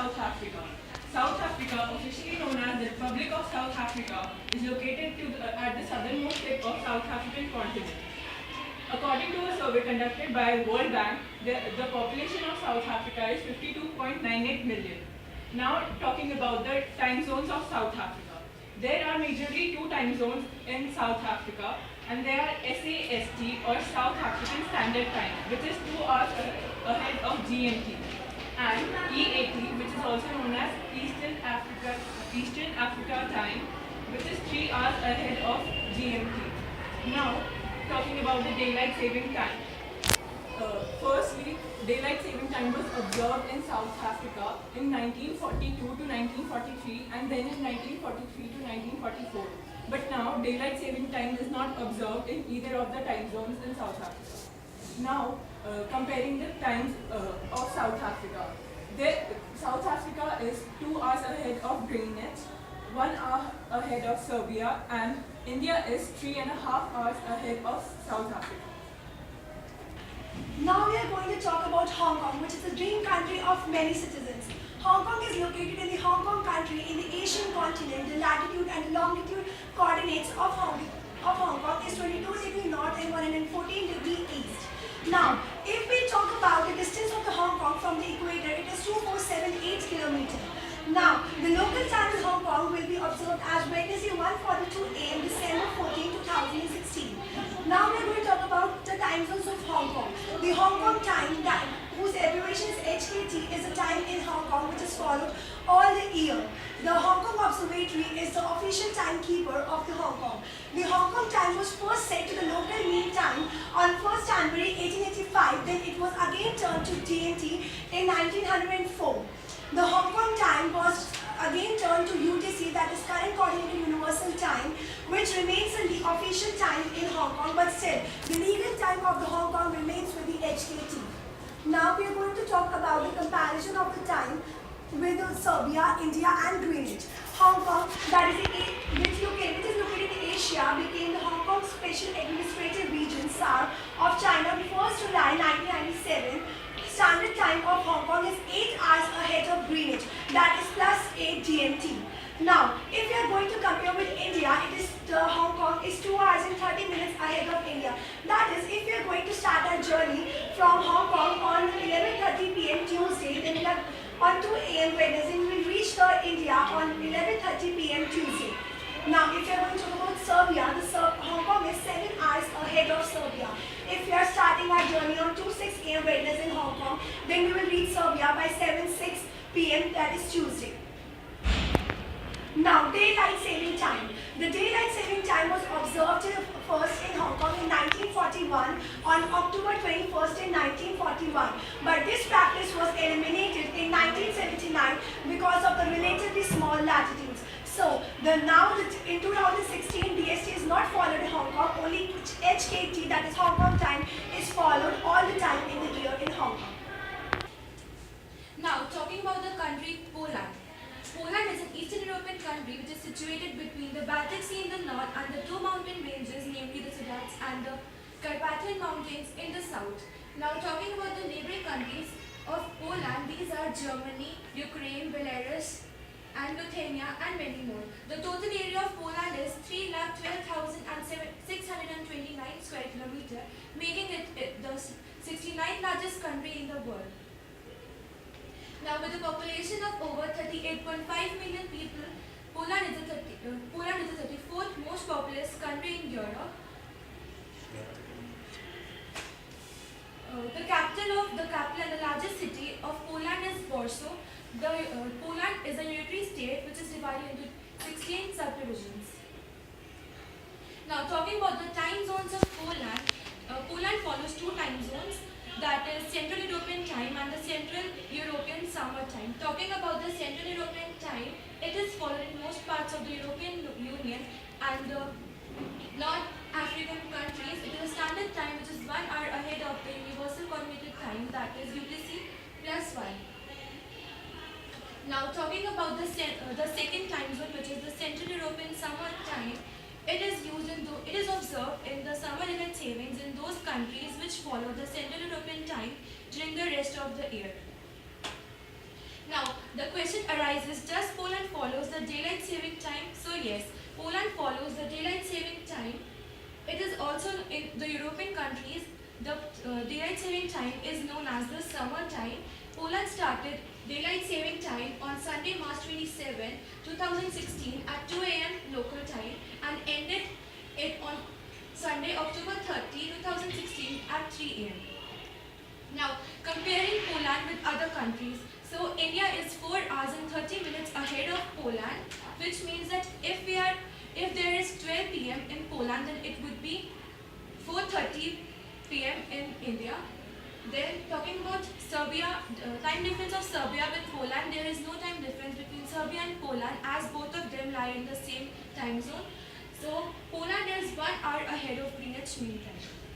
South Africa. South Africa, officially known as the Republic of South Africa, is located at the southernmost tip of South African continent. According to a survey conducted by World Bank, the population of South Africa is 52.98 million. Now talking about the time zones of South Africa. There are majorly two time zones in South Africa, and they are SAST or South African Standard Time, which is 2 hours ahead of GMT, and EAT, which is also known as Eastern Africa Time, which is 3 hours ahead of GMT. Now, talking about the daylight saving time. Firstly, daylight saving time was observed in South Africa in 1942 to 1943 and then in 1943 to 1944. But now, daylight saving time is not observed in either of the time zones in South Africa. Now, comparing the times of South Africa. South Africa is 2 hours ahead of Greenwich, 1 hour ahead of Serbia, and India is 3.5 hours ahead of South Africa. Now we are going to talk about Hong Kong, which is the dream country of many citizens. Hong Kong is located in the Hong Kong country in the Asian continent. The latitude and longitude coordinates of Hong Kong is 22 degrees north and 114 degrees east. Now, if we talk about the distance of the Hong Kong from the equator, it is 2478 kilometers. Now, the local time in Hong Kong will be observed as Wednesday 1:42 a.m. December 14, 2016. Now we are going to talk about the time zones of Hong Kong. The Hong Kong time, whose abbreviation is HKT, is a time in Hong Kong which is followed all the year. The Hong Kong Observatory is the official timekeeper of the Hong Kong. The Hong Kong time was first set to the local mean time on 1st January 1885. Then it was again turned to GMT in 1904. The Hong Kong time was again turned to UTC, that is current coordinated universal time, which remains in the official time in Hong Kong, but still the legal time of the Hong Kong remains with the HKT. Now we are going to talk about the comparison of the time with Serbia, India and Greenwich. Hong Kong, that is which is located in Asia, became the Hong Kong Special Administrative Region (SAR) of China on 1st July 1997. Standard time of Hong Kong is 8 hours ahead of Greenwich, that is +8 GMT. Now, if we are going to compare with India, Hong Kong is 2 hours and 30 minutes ahead of India. That is, if we are going to start our journey from Hong Kong on 11:30 p.m. Tuesday, then on 2 a.m. Wednesday, we will reach India on 11:30 p.m. Tuesday. Now, if you are going to talk about Serbia, Hong Kong is 7 hours ahead of Serbia. If we are starting our journey on 2:06 a.m. Wednesday in Hong Kong, then we will reach Serbia by 7:06 p.m. that is Tuesday. Now, daylight saving time. The daylight saving time was observed first in Hong Kong in 1941 on October 21st in 1941. But this practice was eliminated in 1979 because of the relatively small latitudes. So, in 2016, DST is not followed in Hong Kong, only HKT, that is Hong Kong time, is followed all the time in the year in Hong Kong. Now, talking about the country Poland. Poland is an Eastern European country which is situated between the Baltic Sea in the north and the two mountain ranges, namely the Sudets and the Carpathian Mountains in the south. Now, talking about the neighboring countries of Poland, these are Germany, Ukraine, Belarus, and Lithuania, and many more. The total area of Poland is 3,12,629 square kilometers, making it the 69th largest country in the world. Now, with a population of over 38.5 million people, Poland is the 34th most populous country in Europe. The capital and the largest city of Poland is Warsaw. Poland is a unitary state which is divided into 16 subdivisions. Now, talking about the time zones of Poland, Poland follows two time zones, that is Central European Time and the Central European Summer Time. Talking about the Central European Time, it is followed in most parts of the European Union and the North African countries. It is a standard time which is 1 hour ahead of the Universal Coordinated Time, that is UTC +1. Now, talking about the second time zone, which is the Central European Summer Time, it is observed in the summer daylight savings in those countries which follow the Central European Time during the rest of the year. Now, the arises, does Poland follows the daylight saving time? So yes, Poland follows the daylight saving time. It is also in the European countries, the daylight saving time is known as the summer time. Poland started daylight saving time on Sunday, March 27, 2016 at 2 a.m. local time and ended it on Sunday, October 30, 2016 at 3 a.m. Now, comparing Poland with other countries, so India is 4 hours and 30 minutes ahead of Poland, which means that if there is 12 p.m. in Poland, then it would be 4:30 p.m. in India. Then talking about Serbia, time difference of Serbia with Poland, there is no time difference between Serbia and Poland as both of them lie in the same time zone. So Poland is 1 hour ahead of Greenwich Mean Time.